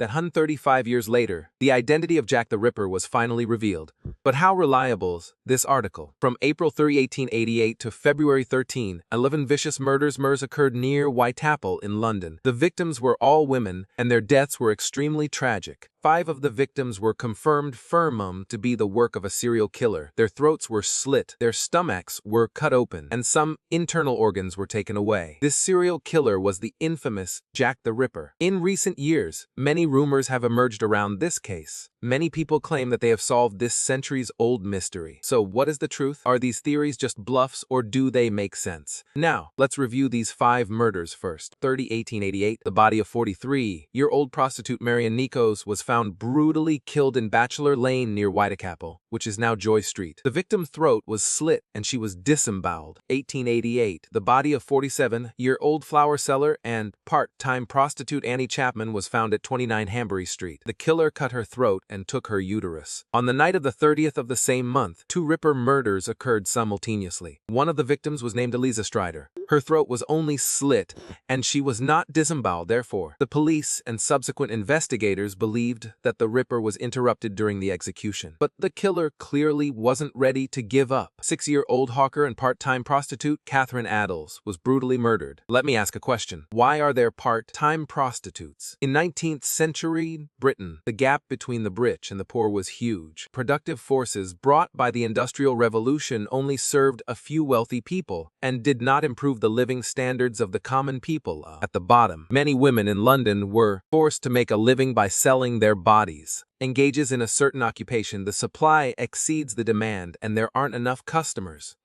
that 135 years later, the identity of Jack the Ripper was finally revealed. But how reliable is this article? From April 3, 1888 to February 13, 11 vicious murders occurred near Whitechapel in London. The victims were all women, and their deaths were extremely tragic. 5 of the victims were confirmed to be the work of a serial killer. Their throats were slit, their stomachs were cut open, and some internal organs were taken away. This serial killer was the infamous Jack the Ripper. In recent years, many rumors have emerged around this case. Many people claim that they have solved this centuries-old mystery. So what is the truth? Are these theories just bluffs, or do they make sense? Now, let's review these 5 murders first. 1888, the body of 43-year-old prostitute Marian Nikos was found brutally killed in Bachelor Lane near Whitechapel, which is now Joy Street. The victim's throat was slit and she was disemboweled. 1888, the body of 47-year-old flower seller and part-time prostitute Annie Chapman was found at 29 Hambury Street. The killer cut her throat and took her uterus. On the night of the 30th of the same month, 2 Ripper murders occurred simultaneously. One of the victims was named Eliza Strider. Her throat was only slit and she was not disemboweled. Therefore, the police and subsequent investigators believed that the Ripper was interrupted during the execution. But the killer clearly wasn't ready to give up. 6-year-old hawker and part-time prostitute Catherine Addles was brutally murdered. Let me ask a question. Why are there part-time prostitutes? In 19th century Britain, the gap between the rich and the poor was huge. Productive forces brought by the Industrial Revolution only served a few wealthy people and did not improve the living standards of the common people. At the bottom, many women in London were forced to make a living by selling their bodies. Engages in a certain occupation, the supply exceeds the demand and there aren't enough customers.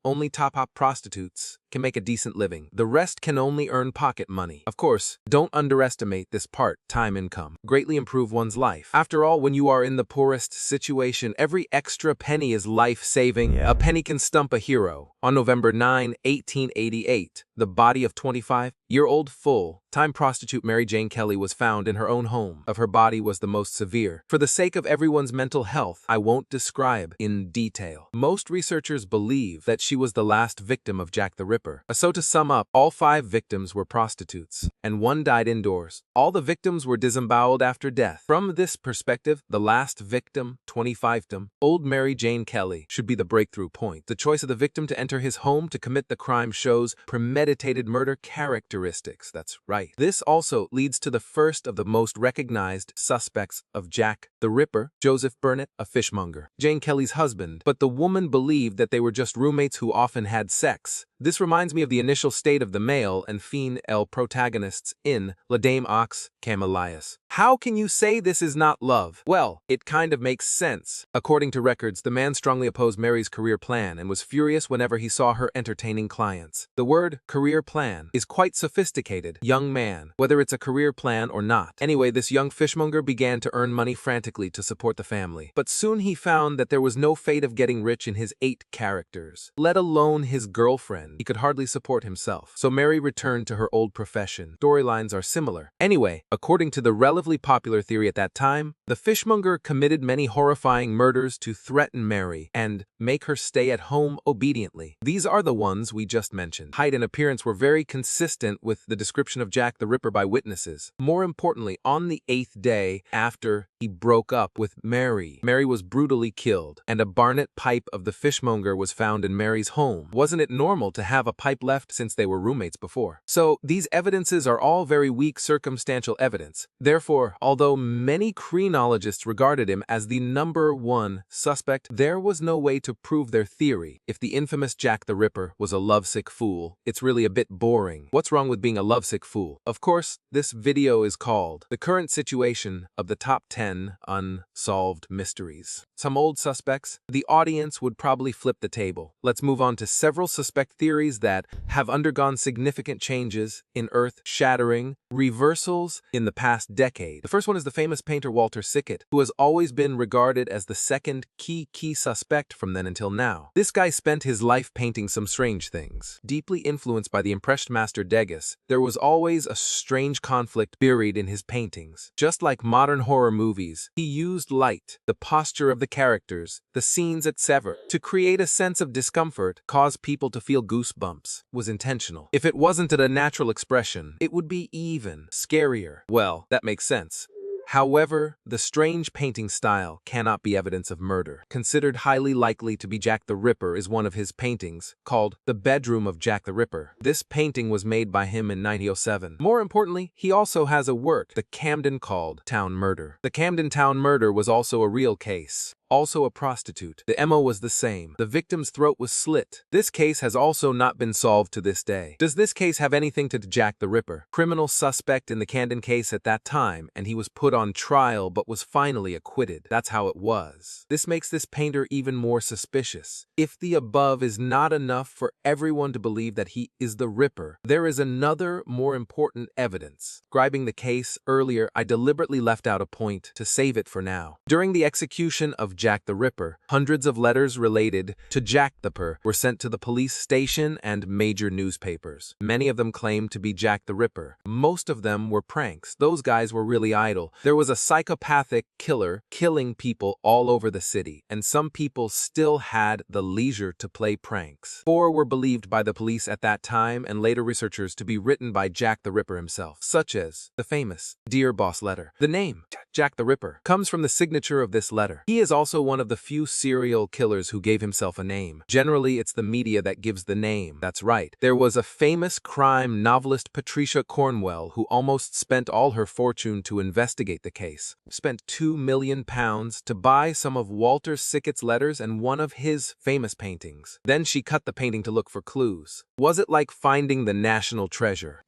Only top prostitutes can make a decent living. The rest can only earn pocket money. Of course, don't underestimate this part-time income. Greatly improve one's life. After all, when you are in the poorest situation, every extra penny is life-saving. A penny can stump a hero. On November 9, 1888, the body of 25-year-old full-time prostitute Mary Jane Kelly was found in her own home. Of her body was the most severe. For the sake of everyone's mental health, I won't describe in detail. Most researchers believe that she was the last victim of Jack the Ripper. So to sum up, all 5 victims were prostitutes, and 1 died indoors. All the victims were disemboweled after death. From this perspective, the last victim, 25-year-old Mary Jane Kelly, should be the breakthrough point. The choice of the victim to enter his home to commit the crime shows premeditated murder characteristics. That's right. This also leads to the first of the most recognized suspects of Jack the Ripper, Joseph Burnett, a fishmonger, Jane Kelly's husband. But the woman believed that they were just roommates who often had sex. This reminds me of the initial state of the male and female protagonists in La Dame aux Camélias. How can you say this is not love? Well, it kind of makes sense. According to records, the man strongly opposed Mary's career plan and was furious whenever he saw her entertaining clients. The word career plan is quite sophisticated. Young man, whether it's a career plan or not. Anyway, this young fishmonger began to earn money frantically to support the family. But soon he found that there was no fate of getting rich in his 8 characters, let alone his girlfriend. He could hardly support himself. So Mary returned to her old profession. Storylines are similar. Anyway, according to the relatively popular theory at that time, the fishmonger committed many horrifying murders to threaten Mary and make her stay at home obediently. These are the ones we just mentioned. Height and appearance were very consistent with the description of Jack the Ripper by witnesses. More importantly, on the 8th day after he broke up with Mary, Mary was brutally killed, and a Barnett pipe of the fishmonger was found in Mary's home. Wasn't it normal to have a pipe left since they were roommates before? So these evidences are all very weak circumstantial evidence. Therefore, although many criminologists regarded him as the #1 suspect, there was no way to prove their theory. If the infamous Jack the Ripper was a lovesick fool, it's really a bit boring. What's wrong with being a lovesick fool? Of course, this video is called The Current Situation of the Top 10 Unsolved Mysteries. Some old suspects, the audience would probably flip the table. Let's move on to several suspect theories that have undergone significant changes in earth-shattering reversals in the past decade. The first one is the famous painter Walter Sickert, who has always been regarded as the second key suspect from then until now. This guy spent his life painting some strange things. Deeply influenced by the impressed master Degas, there was always a strange conflict buried in his paintings. Just like modern horror movies movies. He used light, the posture of the characters, the scenes, etc., to create a sense of discomfort, cause people to feel goosebumps. Was intentional. If it wasn't a natural expression, it would be even scarier. Well, that makes sense. However, the strange painting style cannot be evidence of murder. Considered highly likely to be Jack the Ripper is one of his paintings, called The Bedroom of Jack the Ripper. This painting was made by him in 1907. More importantly, he also has a work, The Camden called Town Murder. The Camden Town Murder was also a real case. Also a prostitute. The MO was the same. The victim's throat was slit. This case has also not been solved to this day. Does this case have anything to do with Jack the Ripper? Criminal suspect in the Camden case at that time, and he was put on trial but was finally acquitted. That's how it was. This makes this painter even more suspicious. If the above is not enough for everyone to believe that he is the Ripper, there is another more important evidence. Describing the case earlier, I deliberately left out a point to save it for now. During the execution of Jack the Ripper, hundreds of letters related to Jack the Ripper were sent to the police station and major newspapers. Many of them claimed to be Jack the Ripper. Most of them were pranks. Those guys were really idle. There was a psychopathic killer killing people all over the city, and some people still had the leisure to play pranks. 4 were believed by the police at that time and later researchers to be written by Jack the Ripper himself, such as the famous Dear Boss letter. The name, Jack the Ripper, comes from the signature of this letter. He is also one of the few serial killers who gave himself a name. Generally, it's the media that gives the name. That's right. There was a famous crime novelist, Patricia Cornwell, who almost spent all her fortune to investigate the case. Spent £2 million to buy some of Walter Sickett's letters and one of his famous paintings. Then she cut the painting to look for clues. Was it like finding the national treasure?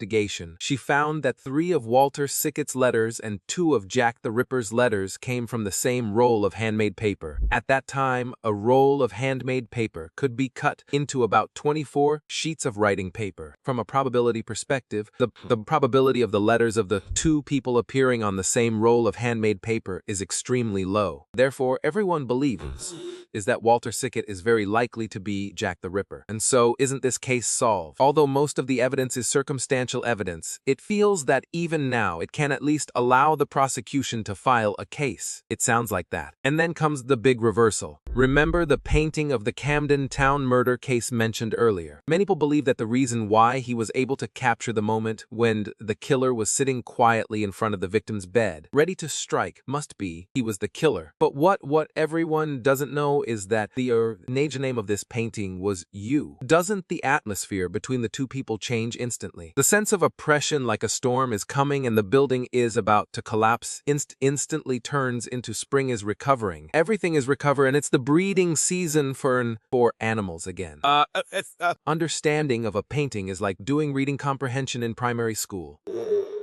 She found that 3 of Walter Sickett's letters and 2 of Jack the Ripper's letters came from the same roll of handmade paper. At that time, a roll of handmade paper could be cut into about 24 sheets of writing paper. From a probability perspective, the probability of the letters of the 2 people appearing on the same roll of handmade paper is extremely low. Therefore, everyone believes that Walter Sickett is very likely to be Jack the Ripper. And so, isn't this case solved? Although most of the evidence is circumstantial evidence, it feels that even now it can at least allow the prosecution to file a case. It sounds like that. And then comes the big reversal. Remember the painting of the Camden Town murder case mentioned earlier. Many people believe that the reason why he was able to capture the moment when the killer was sitting quietly in front of the victim's bed, ready to strike, must be he was the killer. But what everyone doesn't know is that the name of this painting was you. Doesn't the atmosphere between the 2 people change instantly? The sense of oppression, like a storm is coming and the building is about to collapse, instantly turns into spring is recovering. Everything is recover, and it's the breeding season for animals again. Understanding of a painting is like doing reading comprehension in primary school.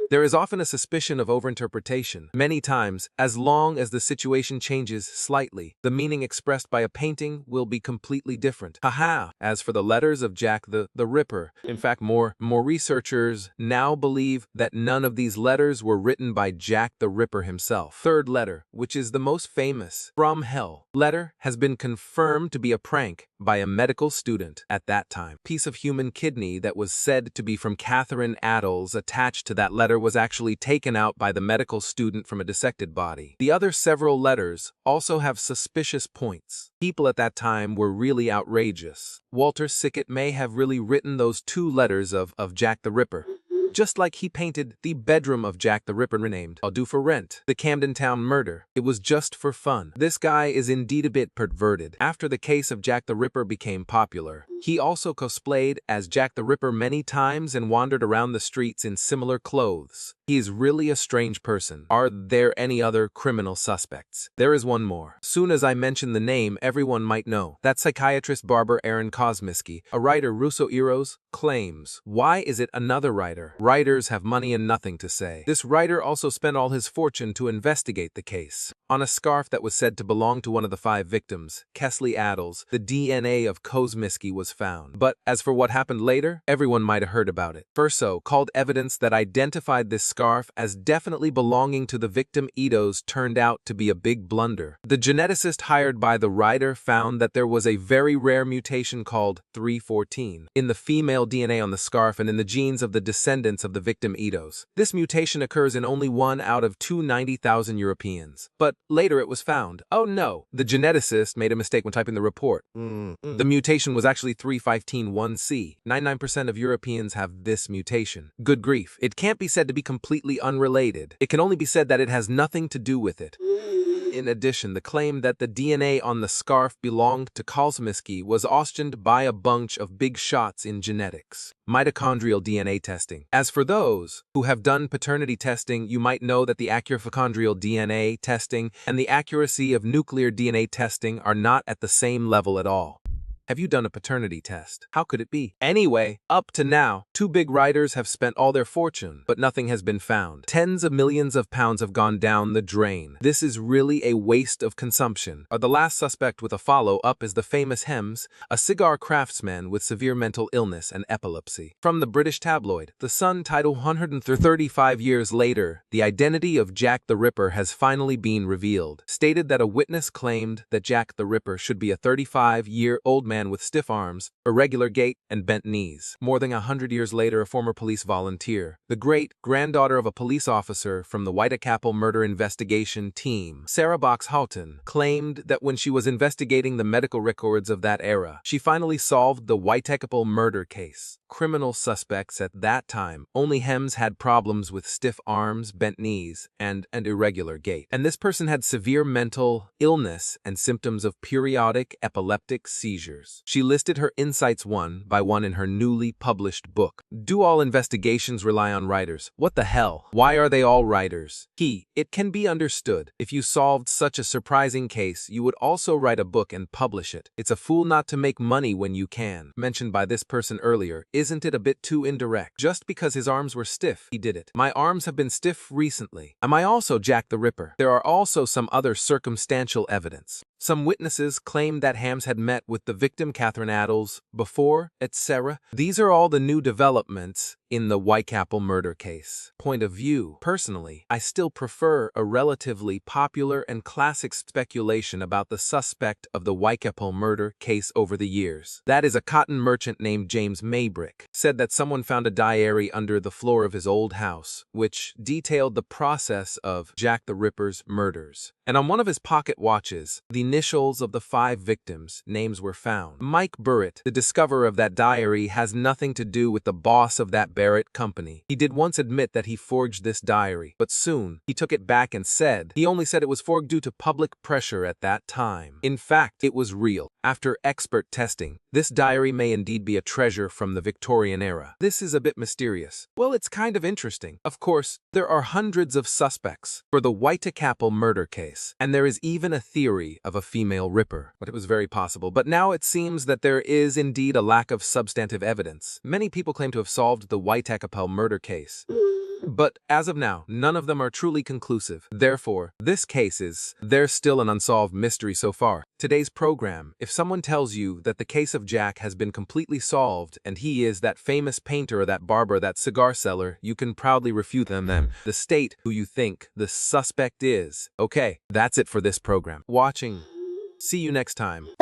There is often a suspicion of overinterpretation. Many times, as long as the situation changes slightly, the meaning expressed by a painting will be completely different. Haha! As for the letters of Jack the Ripper, in fact, more researchers now believe that none of these letters were written by Jack the Ripper himself. Third letter, which is the most famous, From Hell letter, has been confirmed to be a prank by a medical student at that time. Piece of human kidney that was said to be from Catherine Addles attached to that letter was actually taken out by the medical student from a dissected body. The other several letters also have suspicious points. People at that time were really outrageous. Walter Sickett may have really written those 2 letters of Jack the Ripper. Just like he painted The Bedroom of Jack the Ripper renamed I'll Do for Rent, the Camden Town murder. It was just for fun. This guy is indeed a bit perverted. After the case of Jack the Ripper became popular, he also cosplayed as Jack the Ripper many times and wandered around the streets in similar clothes. He is really a strange person. Are there any other criminal suspects? There is one more. Soon as I mention the name, everyone might know. That psychiatrist barber Aaron Kosminski, a writer Russo Eros, claims. Why is it another writer? Writers have money and nothing to say. This writer also spent all his fortune to investigate the case. On a scarf that was said to belong to one of the 5 victims, Kesley Addles, the DNA of Kosminski was found. But as for what happened later, everyone might have heard about it. First called evidence that identified this scarf as definitely belonging to the victim Edos turned out to be a big blunder. The geneticist hired by the writer found that there was a very rare mutation called 314 in the female DNA on the scarf and in the genes of the descendants descendants of the victim Idos. This mutation occurs in only 1 out of 290,000 Europeans. But later it was found. Oh no, the geneticist made a mistake when typing the report. The mutation was actually 315.1C. 99% of Europeans have this mutation. Good grief. It can't be said to be completely unrelated. It can only be said that it has nothing to do with it. In addition, the claim that the DNA on the scarf belonged to Kalsmiski was auctioned by a bunch of big shots in genetics. Mitochondrial DNA testing. As for those who have done paternity testing, you might know that the mitochondrial DNA testing and the accuracy of nuclear DNA testing are not at the same level at all. Have you done a paternity test? How could it be? Anyway, up to now, 2 big writers have spent all their fortune, but nothing has been found. Tens of millions of pounds have gone down the drain. This is really a waste of consumption. The last suspect with a follow-up is the famous Hems, a cigar craftsman with severe mental illness and epilepsy. From the British tabloid, The Sun title 135 years later, the identity of Jack the Ripper has finally been revealed. Stated that a witness claimed that Jack the Ripper should be a 35-year-old man with stiff arms, irregular gait, and bent knees. More than 100 years later, a former police volunteer, the great-granddaughter of a police officer from the Whitechapel murder investigation team, Sarah Box Houghton, claimed that when she was investigating the medical records of that era, she finally solved the Whitechapel murder case. Criminal suspects at that time only Hems had problems with stiff arms, bent knees, and an irregular gait. And this person had severe mental illness and symptoms of periodic epileptic seizures. She listed her insights one by one in her newly published book. Do all investigations rely on writers? What the hell? Why are they all writers? It can be understood. If you solved such a surprising case, you would also write a book and publish it. It's a fool not to make money when you can. Mentioned by this person earlier, isn't it a bit too indirect? Just because his arms were stiff, he did it. My arms have been stiff recently. Am I also Jack the Ripper? There are also some other circumstantial evidence. Some witnesses claimed that Hems had met with the victim Catherine Addles before, etc. These are all the new developments in the Whitechapel murder case. Point of view. Personally, I still prefer a relatively popular and classic speculation about the suspect of the Whitechapel murder case over the years. That is, a cotton merchant named James Maybrick said that someone found a diary under the floor of his old house, which detailed the process of Jack the Ripper's murders. And on one of his pocket watches, the initials of the 5 victims' names were found. Mike Burritt, the discoverer of that diary, has nothing to do with the boss of that Barrett company. He did once admit that he forged this diary, but soon he took it back and said he only said it was forged due to public pressure at that time. In fact, it was real. After expert testing, this diary may indeed be a treasure from the Victorian era. This is a bit mysterious. Well, it's kind of interesting. Of course, there are hundreds of suspects for the Whitechapel murder case, and there is even a theory of a female Ripper, but it was very possible. But now it seems that there is indeed a lack of substantive evidence. Many people claim to have solved the Whitechapel murder case, but as of now, none of them are truly conclusive. Therefore, this case there's still an unsolved mystery so far. Today's program, if someone tells you that the case of Jack has been completely solved and he is that famous painter or that barber, that cigar seller, you can proudly refute them the state who you think the suspect is. Okay, that's it for this program. Watching. See you next time.